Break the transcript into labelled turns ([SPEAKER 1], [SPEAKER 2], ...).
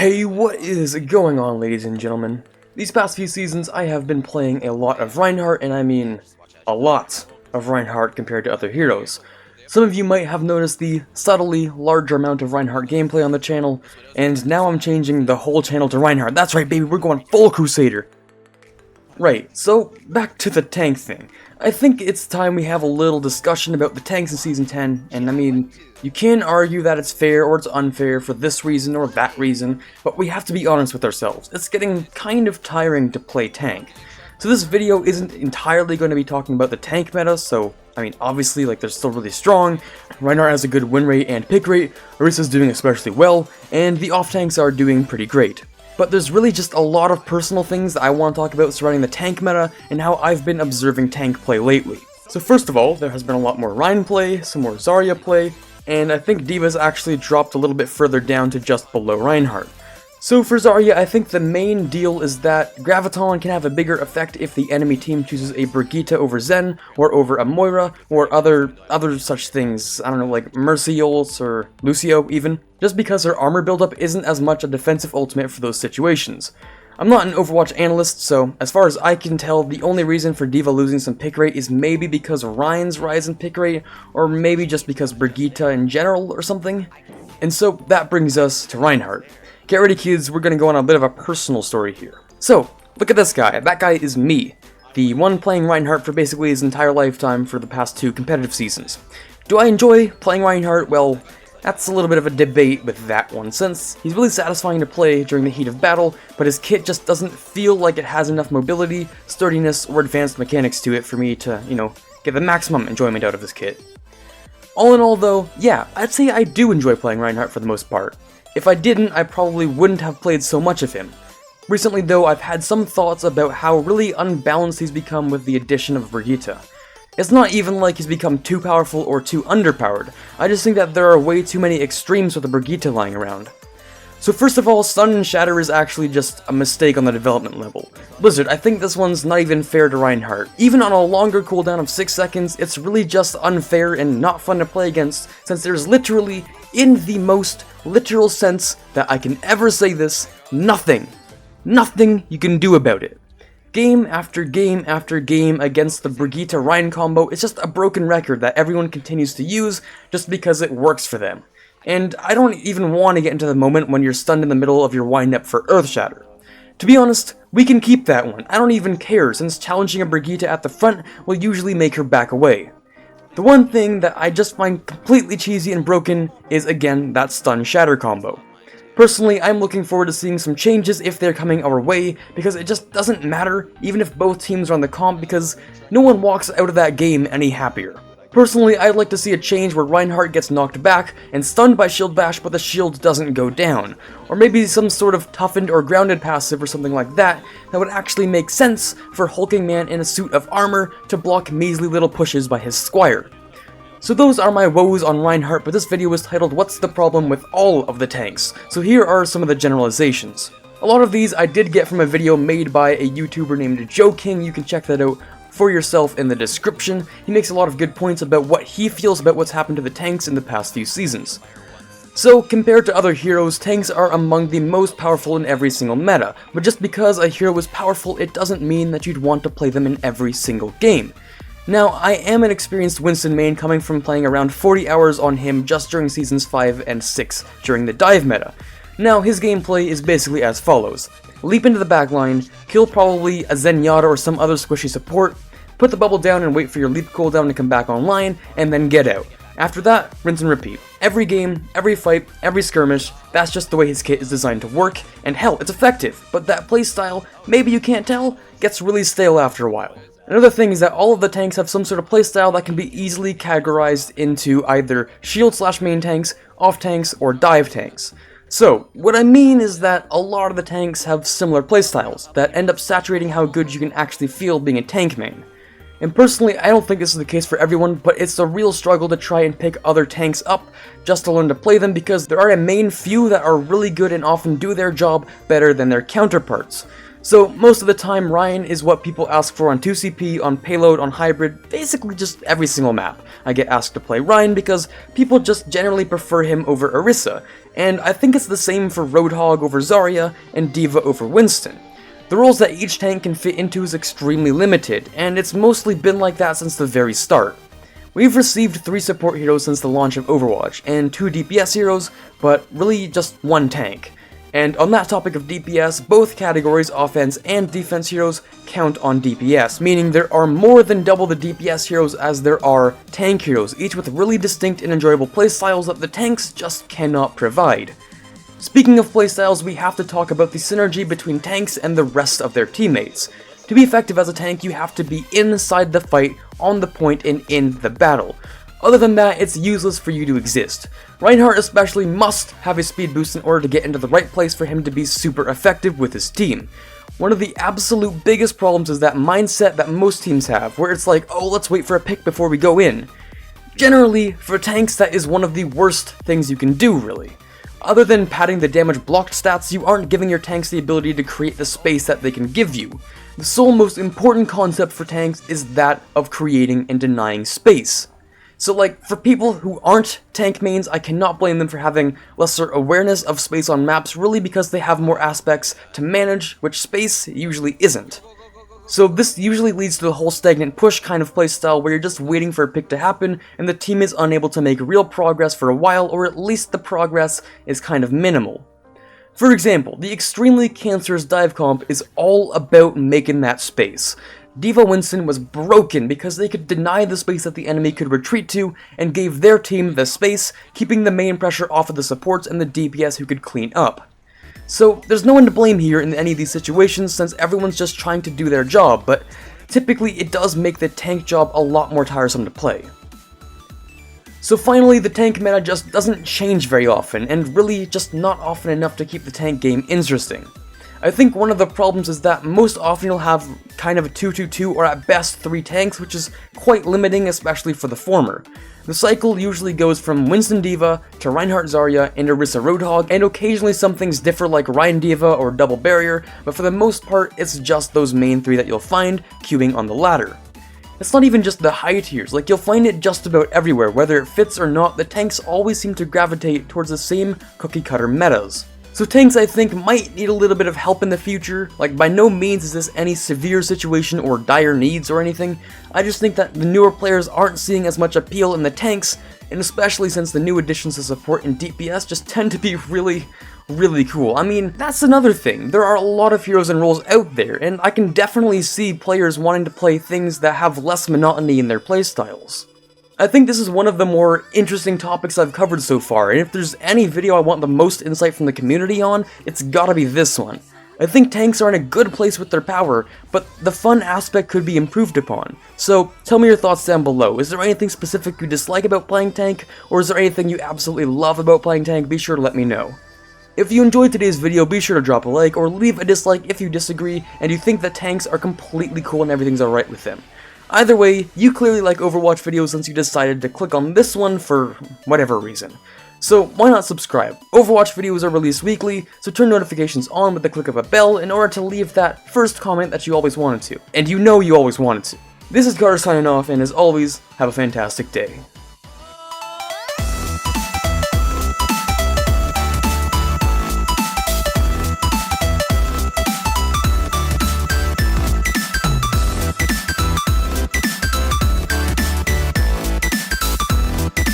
[SPEAKER 1] Hey, what is going on, ladies and gentlemen? These past few seasons, I have been playing a lot of Reinhardt, and I mean a lot of Reinhardt compared to other heroes. Some of you might have noticed the subtly larger amount of Reinhardt gameplay on the channel, and now I'm changing the whole channel to Reinhardt. That's right, baby, we're going full Crusader! Right, so back to the tank thing. I think it's time we have a little discussion about the tanks in Season 10, and I mean, you can argue that it's fair or it's unfair for this reason or that reason, but we have to be honest with ourselves. It's getting kind of tiring to play tank. So this video isn't entirely going to be talking about the tank meta, so, I mean, obviously, like, they're still really strong, Reinhardt has a good win rate and pick rate, Orisa's doing especially well, and the off-tanks are doing pretty great. But there's really just a lot of personal things that I want to talk about surrounding the tank meta and how I've been observing tank play lately. So first of all, there has been a lot more Rein play, some more Zarya play, and I think D.Va's actually dropped a little bit further down to just below Reinhardt. So for Zarya, I think the main deal is that Graviton can have a bigger effect if the enemy team chooses a Brigitte over Zen, or over a Moira, or other such things, I don't know, like Mercy ults or Lucio even, just because her armor buildup isn't as much a defensive ultimate for those situations. I'm not an Overwatch analyst, so as far as I can tell, the only reason for D.Va losing some pick rate is maybe because Rein's rise in pick rate, or maybe just because Brigitte in general or something. And so that brings us to Reinhardt. Get ready, kids, we're gonna go on a bit of a personal story here. So, look at this guy. That guy is me, the one playing Reinhardt for basically his entire lifetime for the past 2 competitive seasons. Do I enjoy playing Reinhardt? Well, that's a little bit of a debate with that one, since he's really satisfying to play during the heat of battle, but his kit just doesn't feel like it has enough mobility, sturdiness, or advanced mechanics to it for me to, you know, get the maximum enjoyment out of his kit. All in all though, yeah, I'd say I do enjoy playing Reinhardt for the most part. If I didn't, I probably wouldn't have played so much of him. Recently though, I've had some thoughts about how really unbalanced he's become with the addition of Brigitte. It's not even like he's become too powerful or too underpowered, I just think that there are way too many extremes with the Brigitte lying around. So first of all, Stun and Shatter is actually just a mistake on the development level. Blizzard, I think this one's not even fair to Reinhardt. Even on a longer cooldown of 6 seconds, it's really just unfair and not fun to play against, since there's literally, in the most literal sense that I can ever say this, nothing you can do about it. Game after game after game against the Brigitte-Rein combo, it's just a broken record that everyone continues to use just because it works for them. And I don't even want to get into the moment when you're stunned in the middle of your wind-up for Earth Shatter. To be honest, we can keep that one, I don't even care, since challenging a Brigitte at the front will usually make her back away. The one thing that I just find completely cheesy and broken is, again, that stun-shatter combo. Personally, I'm looking forward to seeing some changes if they're coming our way, because it just doesn't matter, even if both teams are on the comp, because no one walks out of that game any happier. Personally, I'd like to see a change where Reinhardt gets knocked back and stunned by shield bash, but the shield doesn't go down. Or maybe some sort of toughened or grounded passive or something like that would actually make sense for hulking man in a suit of armor to block measly little pushes by his squire. So those are my woes on Reinhardt, but this video was titled What's the Problem with All of the Tanks? So here are some of the generalizations. A lot of these I did get from a video made by a YouTuber named Joe King, you can check that out for yourself in the description. He makes a lot of good points about what he feels about what's happened to the tanks in the past few seasons. So, compared to other heroes, tanks are among the most powerful in every single meta, but just because a hero is powerful, it doesn't mean that you'd want to play them in every single game. Now, I am an experienced Winston main, coming from playing around 40 hours on him just during Seasons 5 and 6 during the dive meta. Now, his gameplay is basically as follows. Leap into the backline, kill probably a Zenyatta or some other squishy support, put the bubble down and wait for your leap cooldown to come back online, and then get out. After that, rinse and repeat. Every game, every fight, every skirmish, that's just the way his kit is designed to work, and hell, it's effective, but that playstyle, maybe you can't tell, gets really stale after a while. Another thing is that all of the tanks have some sort of playstyle that can be easily categorized into either shield/main tanks, off tanks, or dive tanks. So, what I mean is that a lot of the tanks have similar playstyles that end up saturating how good you can actually feel being a tank main. And personally, I don't think this is the case for everyone, but it's a real struggle to try and pick other tanks up just to learn to play them, because there are a main few that are really good and often do their job better than their counterparts. So most of the time, Ryan is what people ask for on 2CP, on Payload, on Hybrid, basically just every single map. I get asked to play Ryan because people just generally prefer him over Orisa, and I think it's the same for Roadhog over Zarya and D.Va over Winston. The roles that each tank can fit into is extremely limited, and it's mostly been like that since the very start. We've received 3 support heroes since the launch of Overwatch, and 2 DPS heroes, but really just 1 tank. And on that topic of DPS, both categories, offense and defense heroes, count on DPS, meaning there are more than double the DPS heroes as there are tank heroes, each with really distinct and enjoyable playstyles that the tanks just cannot provide. Speaking of playstyles, we have to talk about the synergy between tanks and the rest of their teammates. To be effective as a tank, you have to be inside the fight, on the point, and in the battle. Other than that, it's useless for you to exist. Reinhardt especially must have a speed boost in order to get into the right place for him to be super effective with his team. One of the absolute biggest problems is that mindset that most teams have, where it's like, oh, let's wait for a pick before we go in. Generally, for tanks, that is one of the worst things you can do, really. Other than padding the damage blocked stats, you aren't giving your tanks the ability to create the space that they can give you. The sole most important concept for tanks is that of creating and denying space. So like, for people who aren't tank mains, I cannot blame them for having lesser awareness of space on maps, really because they have more aspects to manage, which space usually isn't. So this usually leads to the whole stagnant push kind of playstyle where you're just waiting for a pick to happen and the team is unable to make real progress for a while, or at least the progress is kind of minimal. For example, the extremely cancerous dive comp is all about making that space. D.Va Winston was broken because they could deny the space that the enemy could retreat to and gave their team the space, keeping the main pressure off of the supports and the DPS who could clean up. So there's no one to blame here in any of these situations since everyone's just trying to do their job, but typically it does make the tank job a lot more tiresome to play. So finally, the tank meta just doesn't change very often, and really just not often enough to keep the tank game interesting. I think one of the problems is that most often you'll have kind of a 2-2-2 or at best 3 tanks, which is quite limiting, especially for the former. The cycle usually goes from Winston D.Va to Reinhardt Zarya and Orisa Roadhog, and occasionally some things differ like Ryan D.Va or Double Barrier, but for the most part it's just those main 3 that you'll find queuing on the ladder. It's not even just the high tiers, like you'll find it just about everywhere, whether it fits or not, the tanks always seem to gravitate towards the same cookie cutter metas. So tanks, I think, might need a little bit of help in the future. Like, by no means is this any severe situation or dire needs or anything. I just think that the newer players aren't seeing as much appeal in the tanks, and especially since the new additions to support and DPS just tend to be really cool. I mean, that's another thing. There are a lot of heroes and roles out there, and I can definitely see players wanting to play things that have less monotony in their playstyles. I think this is one of the more interesting topics I've covered so far, and if there's any video I want the most insight from the community on, it's gotta be this one. I think tanks are in a good place with their power, but the fun aspect could be improved upon. So, tell me your thoughts down below. Is there anything specific you dislike about playing tank, or is there anything you absolutely love about playing tank? Be sure to let me know. If you enjoyed today's video, be sure to drop a like, or leave a dislike if you disagree, and you think that tanks are completely cool and everything's alright with them. Either way, you clearly like Overwatch videos since you decided to click on this one for whatever reason. So why not subscribe? Overwatch videos are released weekly, so turn notifications on with the click of a bell in order to leave that first comment that you always wanted to. And you know you always wanted to. This is Carter signing off, and as always, have a fantastic day.